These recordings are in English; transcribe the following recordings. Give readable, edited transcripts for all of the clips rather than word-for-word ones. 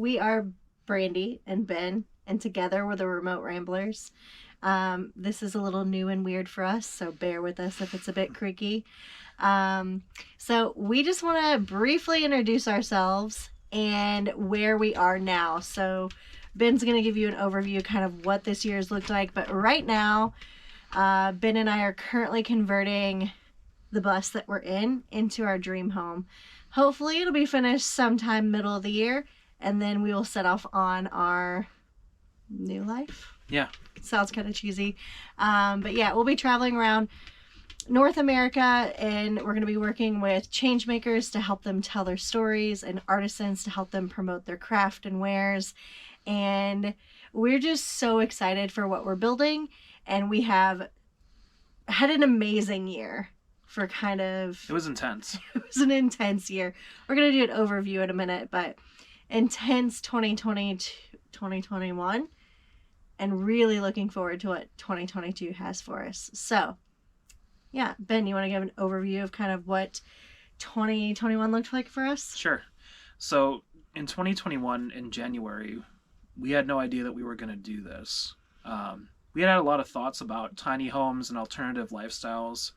we are Brandi and Ben, and together we're the Remote Ramblers. This is a little new and weird for us, so bear with us if it's a bit creaky. So we just want to briefly introduce ourselves and where we are now. So Ben's going to give you an overview kind of what this year's looked like, but right now, Ben and I are currently converting the bus that we're in into our dream home. Hopefully it'll be finished sometime middle of the year, and then we will set off on our new life. Yeah. Sounds kind of cheesy. But yeah, we'll be traveling around North America, and we're going to be working with change makers to help them tell their stories and artisans to help them promote their craft and wares. And we're just so excited for what we're building, and we have had an amazing year. For kind of... It was intense. It was an intense year. We're going to do an overview in a minute, but intense 2020 to 2021, and really looking forward to what 2022 has for us. So, yeah, Ben, you want to give an overview of kind of what 2021 looked like for us? Sure. So, in 2021, in January, we had no idea that we were going to do this. We had a lot of thoughts about tiny homes and alternative lifestyles.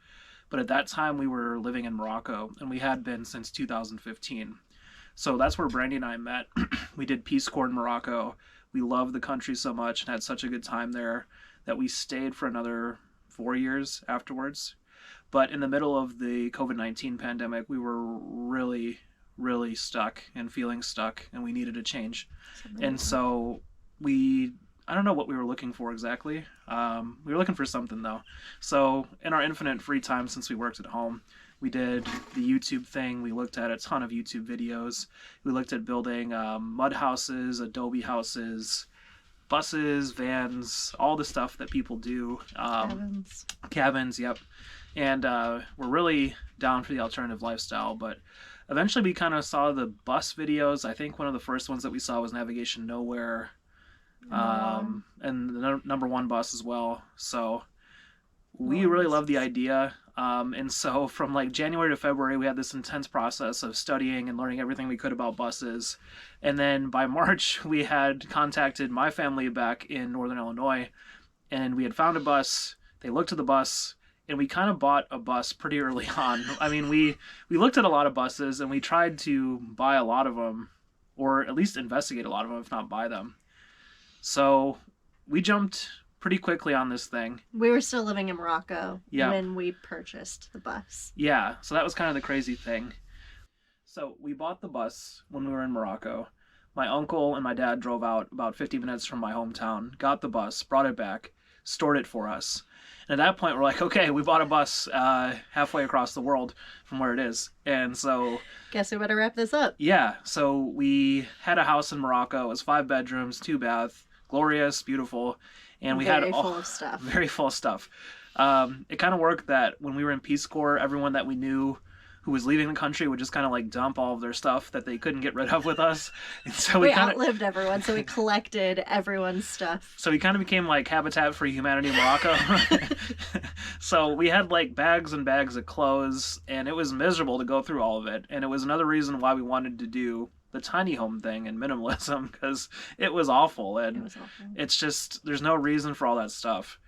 But at that time, we were living in Morocco, and we had been since 2015. So that's where Brandi and I met. We did Peace Corps in Morocco. We loved the country so much and had such a good time there that we stayed for another 4 years afterwards. But in the middle of the COVID-19 pandemic, we were really, really stuck and feeling stuck, and we needed a change. And so I don't know what we were looking for exactly. We were looking for something, though. So in our infinite free time, since we worked at home, we did the YouTube thing. We looked at a ton of YouTube videos. We looked at building mud houses, adobe houses, buses, vans, all the stuff that people do. Cabins, yep. And we're really down for the alternative lifestyle, but eventually we kind of saw the bus videos. I think one of the first ones that we saw was Navigation Nowhere. And the number one bus as well. So we really love the idea. And so from like January to February, we had this intense process of studying and learning everything we could about buses. And then by March, we had contacted my family back in Northern Illinois, and we had found a bus. They looked at the bus, and we kind of bought a bus pretty early on. I mean, we looked at a lot of buses, and we tried to buy a lot of them, or at least investigate a lot of them, if not buy them. So we jumped pretty quickly on this thing. We were still living in Morocco when we purchased the bus. Yeah, so that was kind of the crazy thing. So we bought the bus when we were in Morocco. My uncle and my dad drove out about 50 minutes from my hometown, got the bus, brought it back, stored it for us. And at that point, we're like, okay, we bought a bus halfway across the world from where it is. And so... Guess we better wrap this up. Yeah, so we had a house in Morocco. It was 5 bedrooms, 2 baths. Glorious, beautiful, and we had full of stuff. Very full of stuff. It kind of worked that when we were in Peace Corps, everyone that we knew who was leaving the country would just kind of like dump all of their stuff that they couldn't get rid of with us. And so we outlived everyone, so we collected everyone's stuff. So we kind of became like Habitat for Humanity in Morocco. So we had like bags and bags of clothes, and it was miserable to go through all of it. And it was another reason why we wanted to do the tiny home thing and minimalism, because it was awful. And it's just, there's no reason for all that stuff.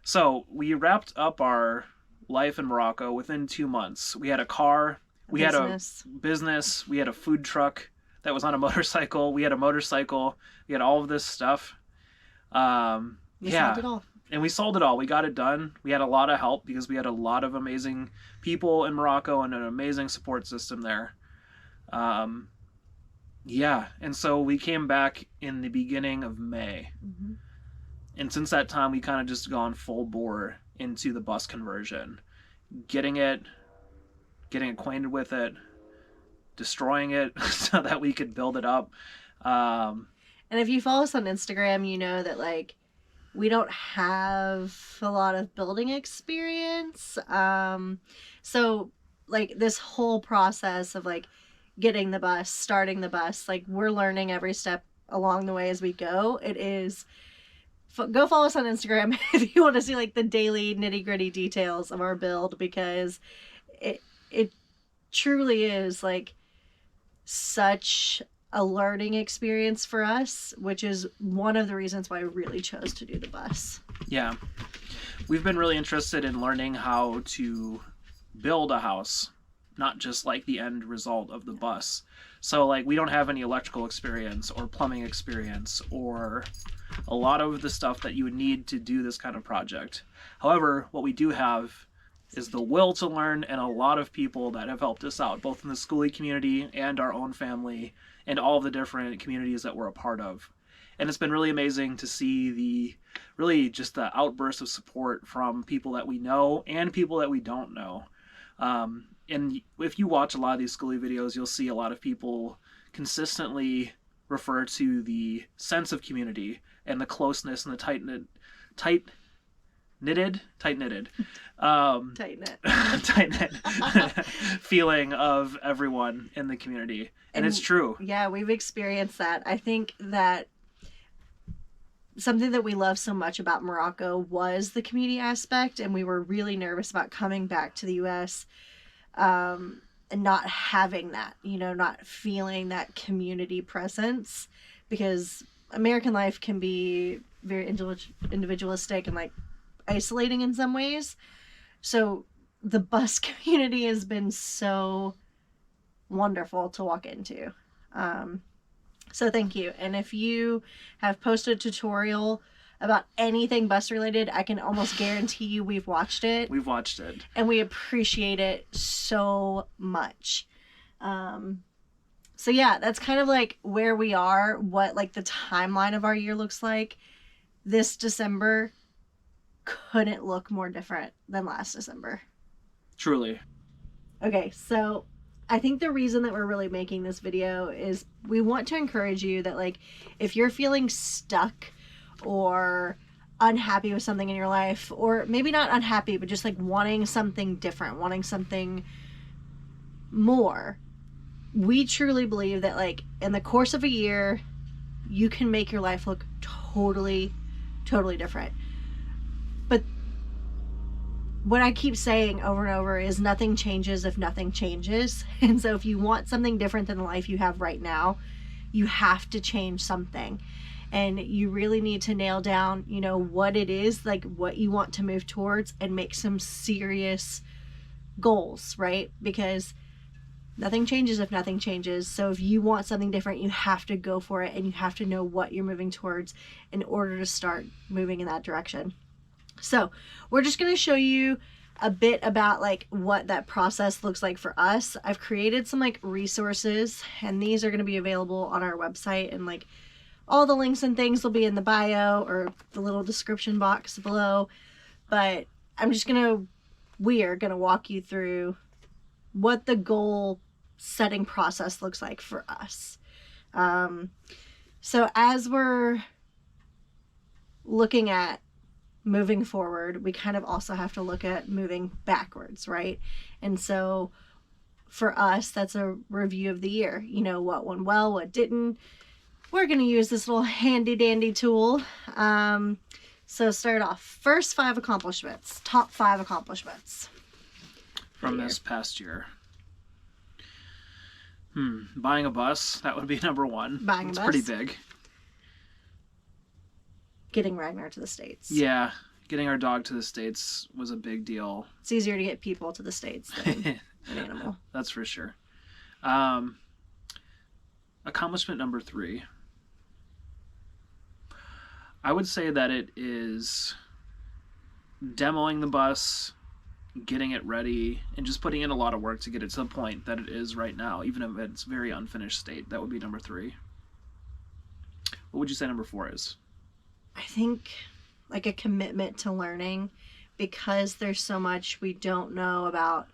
So we wrapped up our life in Morocco within 2 months. We had a car, we had a business, we had a food truck that was on a motorcycle, we had a motorcycle, we had all of this stuff. Sold it all. And we sold it all. We got it done. We had a lot of help because we had a lot of amazing people in Morocco and an amazing support system there. And so we came back in the beginning of May. Mm-hmm. And since that time, we kind of just gone full bore into the bus conversion. Getting acquainted with it, destroying it so that we could build it up. And if you follow us on Instagram, you know that like we don't have a lot of building experience. So like this whole process of like getting the bus, starting the bus, like we're learning every step along the way as we go. It is... Go follow us on Instagram if you want to see like the daily nitty-gritty details of our build, because it truly is like such a learning experience for us, which is one of the reasons why I really chose to do the bus. Yeah. We've been really interested in learning how to build a house, not just like the end result of the bus. So like we don't have any electrical experience or plumbing experience or a lot of the stuff that you would need to do this kind of project. However, what we do have is the will to learn and a lot of people that have helped us out, both in the Skoolie community and our own family and all of the different communities that we're a part of. And it's been really amazing to see the outburst of support from people that we know and people that we don't know. And if you watch a lot of these Skoolie videos, you'll see a lot of people consistently refer to the sense of community and the closeness and the tight knitted Tight knit feeling of everyone in the community. And it's true. Yeah, we've experienced that. I think that something that we love so much about Morocco was the community aspect, and we were really nervous about coming back to the US and not having that, not feeling that community presence, because American life can be very individualistic and like isolating in some ways. So the bus community has been so wonderful to walk into. So thank you. And if you have posted a tutorial about anything bus related, I can almost guarantee you we've watched it. We've watched it. And we appreciate it so much. So yeah, that's kind of like where we are, what like the timeline of our year looks like. This December couldn't look more different than last December. Truly. Okay, so I think the reason that we're really making this video is we want to encourage you that like if you're feeling stuck or unhappy with something in your life, or maybe not unhappy, but just like wanting something different, wanting something more, we truly believe that like in the course of a year, you can make your life look totally different. But what I keep saying over and over is nothing changes if nothing changes. And so if you want something different than the life you have right now, you have to change something. And you really need to nail down, what it is, like what you want to move towards, and make some serious goals, right? Because nothing changes if nothing changes. So if you want something different, you have to go for it, and you have to know what you're moving towards in order to start moving in that direction. So we're just going to show you a bit about like what that process looks like for us. I've created some like resources, and these are going to be available on our website, and like all the links and things will be in the bio or the little description box below. But we are going to walk you through what the goal setting process looks like for us. So as we're looking at moving forward, we kind of also have to look at moving backwards, right? And so for us, that's a review of the year. What went well, what didn't. We're going to use this little handy dandy tool. So start off. First 5 accomplishments. Top 5 accomplishments from this past year. Buying a bus, that would be number 1. Buying a bus. It's pretty big. Getting Ragnar to the States. Yeah, getting our dog to the States was a big deal. It's easier to get people to the States than an animal. That's for sure. Accomplishment number 3. I would say that it is demoing the bus, getting it ready, and just putting in a lot of work to get it to the point that it is right now, even if it's very unfinished state. That would be number 3. What would you say number 4 is? I think like a commitment to learning, because there's so much we don't know about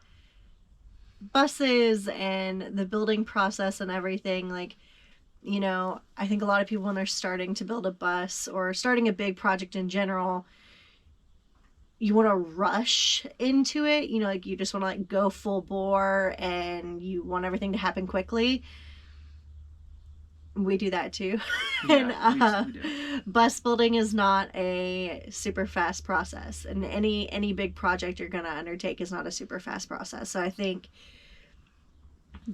buses and the building process and everything. Like, I think a lot of people when they're starting to build a bus or starting a big project in general, you want to rush into it. Like you just want to like go full bore and you want everything to happen quickly. We do that too. Yeah, and we do. Bus building is not a super fast process, and any big project you're going to undertake is not a super fast process. So I think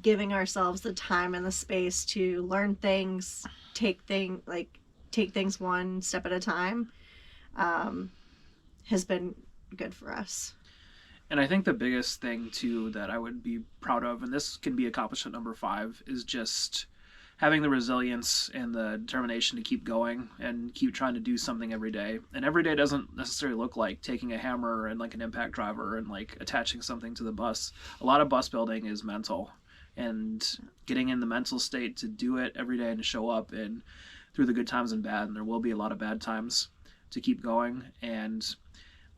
giving ourselves the time and the space to learn things, take things one step at a time, um, has been good for us. And I think the biggest thing too that I would be proud of, and this can be accomplished at number 5, is just having the resilience and the determination to keep going and keep trying to do something every day. And every day doesn't necessarily look like taking a hammer and like an impact driver and like attaching something to the bus. A lot of bus building is mental, and getting in the mental state to do it every day and to show up and through the good times and bad, and there will be a lot of bad times, to keep going. And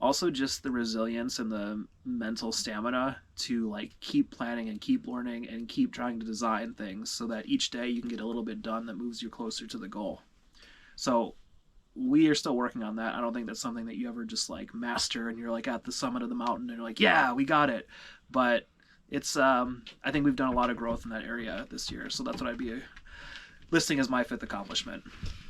also just the resilience and the mental stamina to like keep planning and keep learning and keep trying to design things so that each day you can get a little bit done that moves you closer to the goal. So we are still working on that. I don't think that's something that you ever just like master and you're like at the summit of the mountain and you're like, yeah, we got it. But it's I think we've done a lot of growth in that area this year, so that's what I'd be listing as my 5th accomplishment.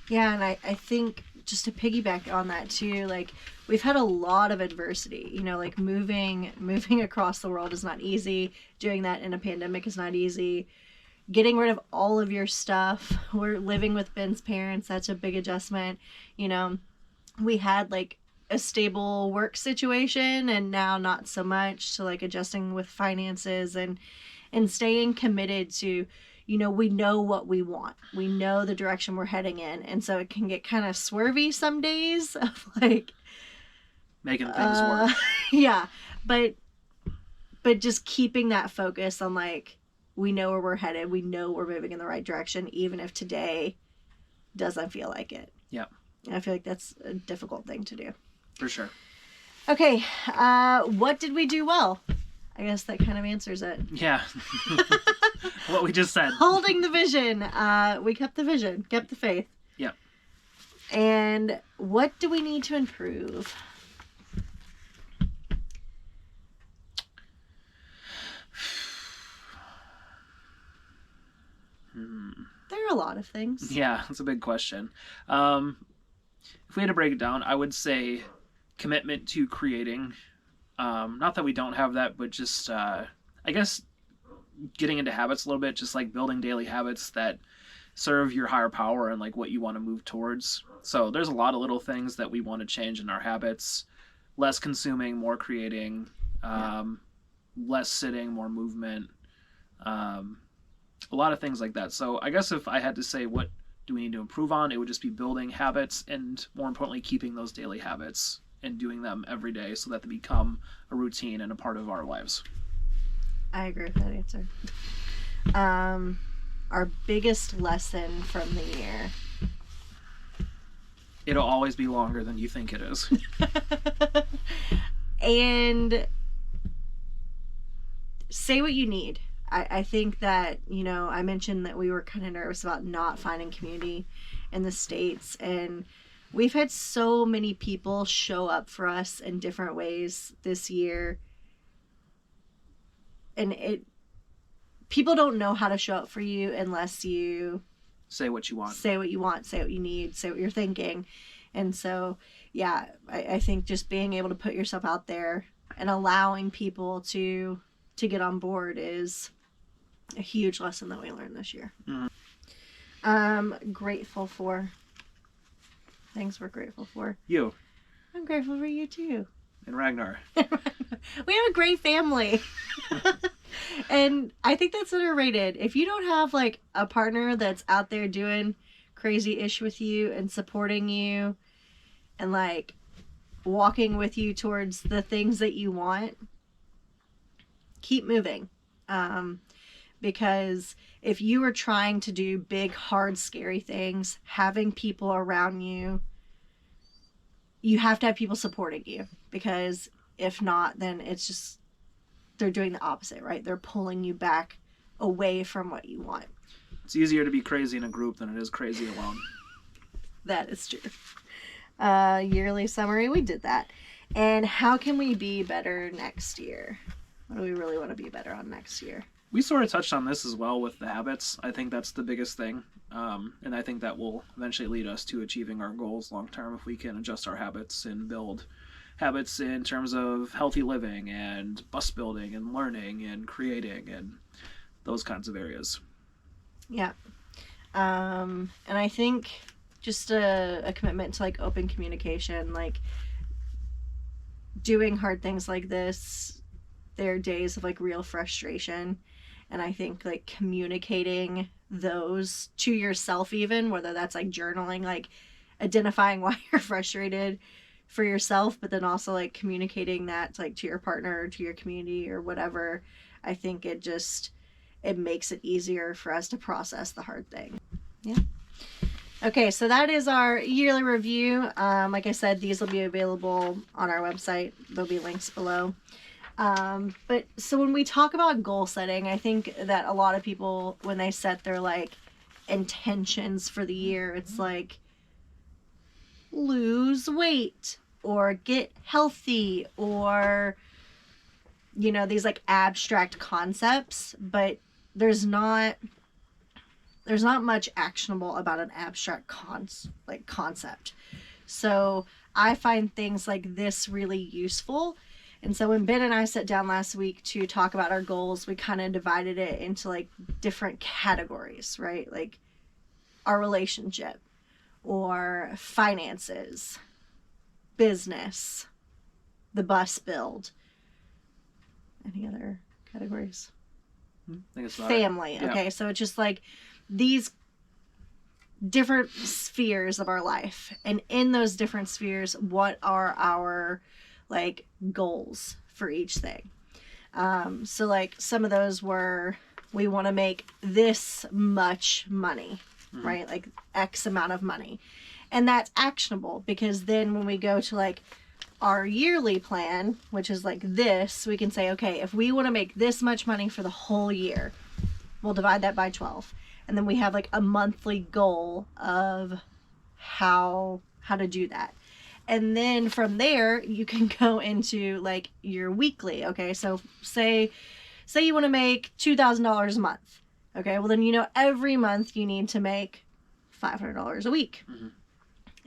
Yeah, and I think just to piggyback on that too, like we've had a lot of adversity, you know, like moving across the world is not easy. Doing that in a pandemic is not easy. Getting rid of all of your stuff. We're living with Ben's parents. That's a big adjustment. You know, we had like a stable work situation and now not so much. So like adjusting with finances and staying committed to, you know, we know what we want. We know the direction we're heading in. And so it can get kind of swervy some days of like making things work. Yeah. But just keeping that focus on like, we know where we're headed. We know we're moving in the right direction, even if today doesn't feel like it. Yeah. And I feel like that's a difficult thing to do. For sure. Okay. What did we do well? I guess that kind of answers it. Yeah. What we just said. Holding the vision. We kept the vision, kept the faith. Yeah. And what do we need to improve? There are a lot of things. Yeah, that's a big question. If we had to break it down, I would say commitment to creating. Not that we don't have that, but just, I guess, getting into habits a little bit, just like building daily habits that serve your higher power and like what you want to move towards. So there's a lot of little things that we want to change in our habits. Less consuming, more creating, less sitting, more movement. A lot of things like that. So I guess if I had to say what do we need to improve on, it would just be building habits and more importantly keeping those daily habits and doing them every day so that they become a routine and a part of our lives. I agree with that answer. Our biggest lesson from the year. It'll always be longer than you think it is. And say what you need. I think that, you know, I mentioned that we were kind of nervous about not finding community in the States. And we've had so many people show up for us in different ways this year. And people don't know how to show up for you unless you say what you want, say what you want, say what you need, say what you're thinking. And so, yeah, I think just being able to put yourself out there and allowing people to get on board is a huge lesson that we learned this year. Grateful for things we're grateful for. You. I'm grateful for you too. And Ragnar. We have a great family. And I think that's underrated. If you don't have like a partner that's out there doing crazy ish with you and supporting you and like walking with you towards the things that you want, keep moving. Because if you are trying to do big, hard, scary things, having people around you, you have to have people supporting you. Because if not, then it's just, they're doing the opposite, right? They're pulling you back away from what you want. It's easier to be crazy in a group than it is crazy alone. That is true. Yearly summary, we did that. And how can we be better next year? What do we really want to be better on next year? We sort of touched on this as well with the habits. I think that's the biggest thing. And I think that will eventually lead us to achieving our goals long term if we can adjust our habits and build habits in terms of healthy living and bus building and learning and creating and those kinds of areas. Yeah. And I think just a commitment to like open communication, like doing hard things like this, there are days of like real frustration. And I think like communicating those to yourself, even whether that's like journaling, like identifying why you're frustrated for yourself, but then also like communicating that like to your partner or to your community or whatever. I think it makes it easier for us to process the hard thing. Yeah. Okay, so that is our yearly review. Like I said, these will be available on our website. There'll be links below. But so when we talk about goal setting, I think that a lot of people, when they set their like intentions for the year, it's like lose weight or get healthy or, you know, these like abstract concepts, but there's not much actionable about an abstract concept. So I find things like this really useful. And so when Ben and I sat down last week to talk about our goals, we kind of divided it into like different categories, right? Like our relationship or finances, business, the bus build. Any other categories? I think it's Family. Yeah. Okay, so it's just like these different spheres of our life, and in those different spheres, what are our like goals for each thing? So like some of those were, we want to make this much money, right? Like X amount of money, and that's actionable because then when we go to like our yearly plan, which is like this, we can say, okay, if we want to make this much money for the whole year, we'll divide that by 12. And then we have like a monthly goal of how to do that. And then from there, you can go into like your weekly. Okay, so say you want to make $2,000 a month. Okay, well then you know every month you need to make $500 a week. Mm-hmm.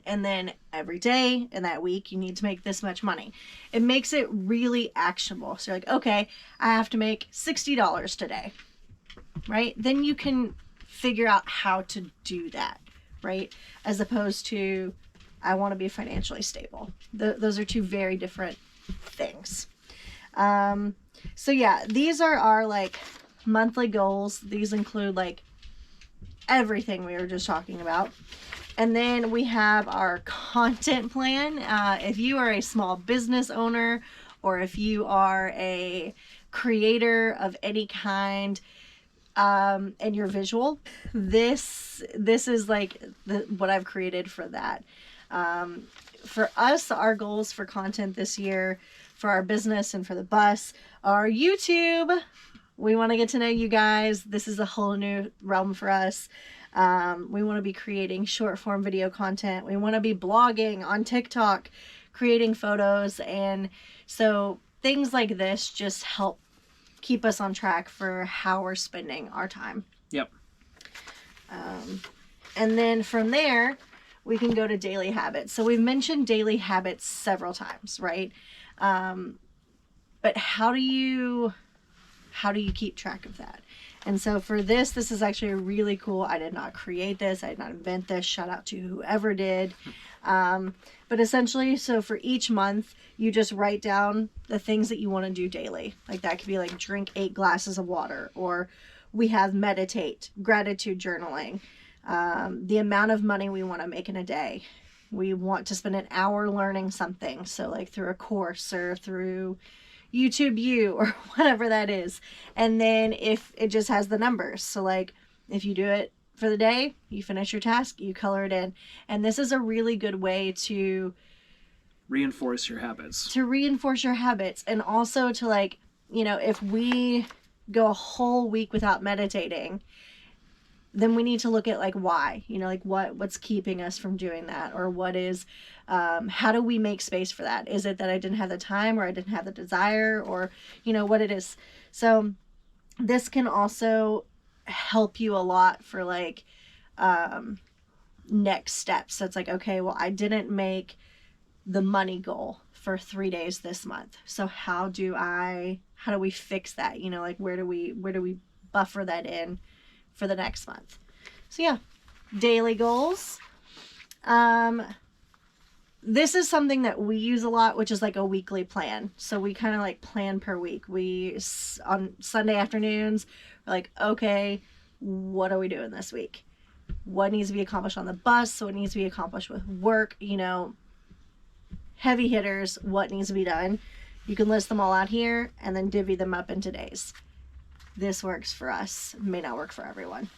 And then every day in that week, you need to make this much money. It makes it really actionable. So you're like, okay, I have to make $60 today, right? Then you can figure out how to do that, right? As opposed to, I want to be financially stable. Those are two very different things. So yeah, these are our like monthly goals. These include like everything we were just talking about. And then we have our content plan. If you are a small business owner or if you are a creator of any kind, and you're visual, this is like what I've created for that. For us, our goals for content this year, for our business and for the bus, are YouTube. We want to get to know you guys. This is a whole new realm for us. We want to be creating short form video content. We want to be blogging on TikTok, creating photos. And so things like this just help keep us on track for how we're spending our time. Yep. And then from there, we can go to daily habits. So we've mentioned daily habits several times, right? But how do you keep track of that? And so for this is actually really cool. I did not create this. I did not invent this. Shout out to whoever did. But essentially, so for each month, you just write down the things that you want to do daily. Like that could be like drink 8 glasses of water, or we have meditate, gratitude journaling, the amount of money we want to make in a day. We want to spend an hour learning something. So like through a course or through YouTube U or whatever that is. And then if it just has the numbers. So like if you do it for the day, you finish your task, you color it in. And this is a really good way to reinforce your habits. And also to like, you know, if we go a whole week without meditating, then we need to look at like why, you know, like what's keeping us from doing that, or what is, how do we make space for that? Is it that I didn't have the time, or I didn't have the desire, or, you know, what it is. So this can also help you a lot for like, next steps. So it's like, okay, well, I didn't make the money goal for 3 days this month. So how do we fix that? You know, like where do we buffer that in for the next month. So yeah, daily goals. This is something that we use a lot, which is like a weekly plan. So we kind of like plan per week. We, on Sunday afternoons, we're like, okay, what are we doing this week? What needs to be accomplished on the bus? What needs to be accomplished with work? You know, heavy hitters, what needs to be done. You can list them all out here and then divvy them up into days. This works for us. It may not work for everyone.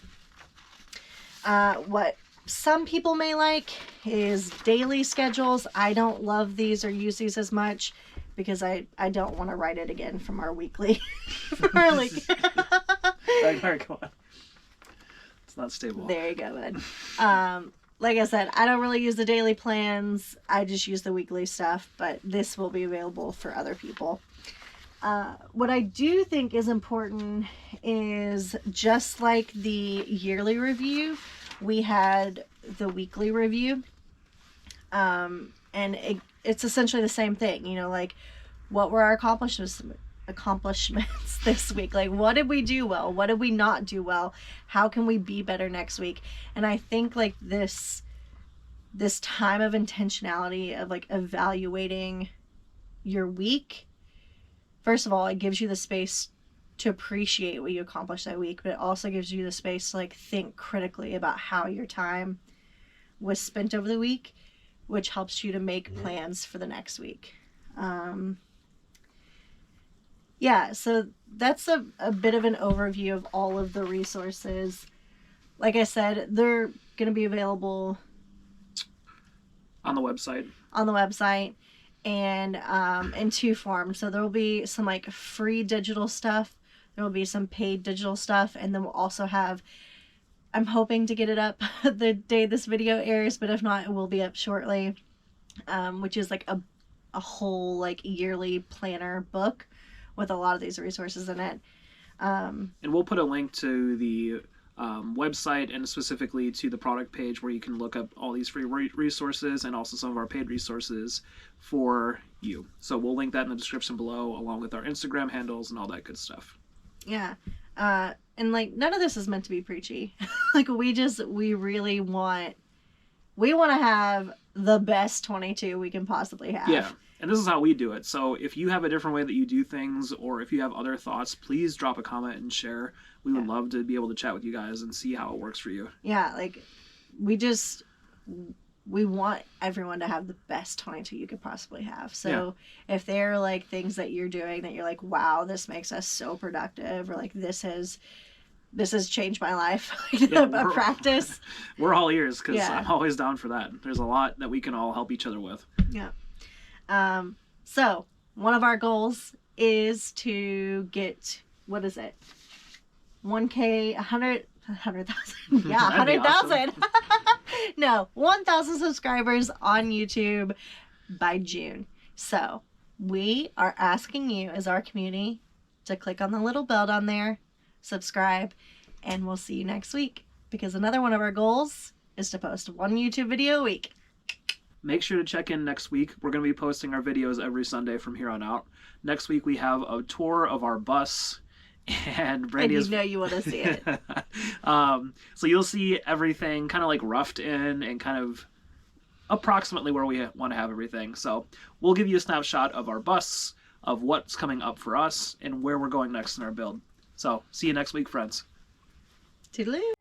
What some people may like is daily schedules. I don't love these or use these as much because I don't want to write it again from our weekly. Like, Come on. It's not stable. there you go, bud. Like I said, I don't really use the daily plans. I just use the weekly stuff, but this will be available for other people. What I do think is important is just like the yearly review, we had the weekly review. And it's essentially the same thing, you know, like what were our accomplishments this week? Like, what did we do well? What did we not do well? How can we be better next week? And I think like this time of intentionality of like evaluating your week, first of all, it gives you the space to appreciate what you accomplished that week, but it also gives you the space to like think critically about how your time was spent over the week, which helps you to make plans for the next week. Yeah, so that's a bit of an overview of all of the resources. Like I said, they're going to be available on the website. And in two forms. So there will be some like free digital stuff. There will be some paid digital stuff. And then we'll also have, I'm hoping to get it up the day this video airs, but if not, it will be up shortly. Which is like a whole like yearly planner book with a lot of these resources in it. And we'll put a link to the website and specifically to the product page where you can look up all these free resources and also some of our paid resources for you. So we'll link that in the description below along with our Instagram handles and all that good stuff. Yeah. And like none of this is meant to be preachy. Like we really want to have the best 22 we can possibly have. Yeah. And this is how we do it. So if you have a different way that you do things or if you have other thoughts, please drop a comment and share. We would love to be able to chat with you guys and see how it works for you. Yeah, like we want everyone to have the best 22 you could possibly have. So if there are like things that you're doing that you're like, wow, this makes us so productive, or like this has changed my life, a practice. We're all ears because I'm always down for that. There's a lot that we can all help each other with. Yeah. So one of our goals is to get, what is it? 1,000, 100,000. Yeah, 100,000. No, 1,000 subscribers on YouTube by June. So we are asking you as our community to click on the little bell down there, subscribe, and we'll see you next week. Because another one of our goals is to post one YouTube video a week. Make sure to check in next week. We're going to be posting our videos every Sunday from here on out. Next week we have a tour of our bus, and Brandi and you know you want to see it. So you'll see everything kind of like roughed in and kind of approximately where we want to have everything. So we'll give you a snapshot of our bus, of what's coming up for us, and where we're going next in our build. So see you next week, friends. Toodaloo.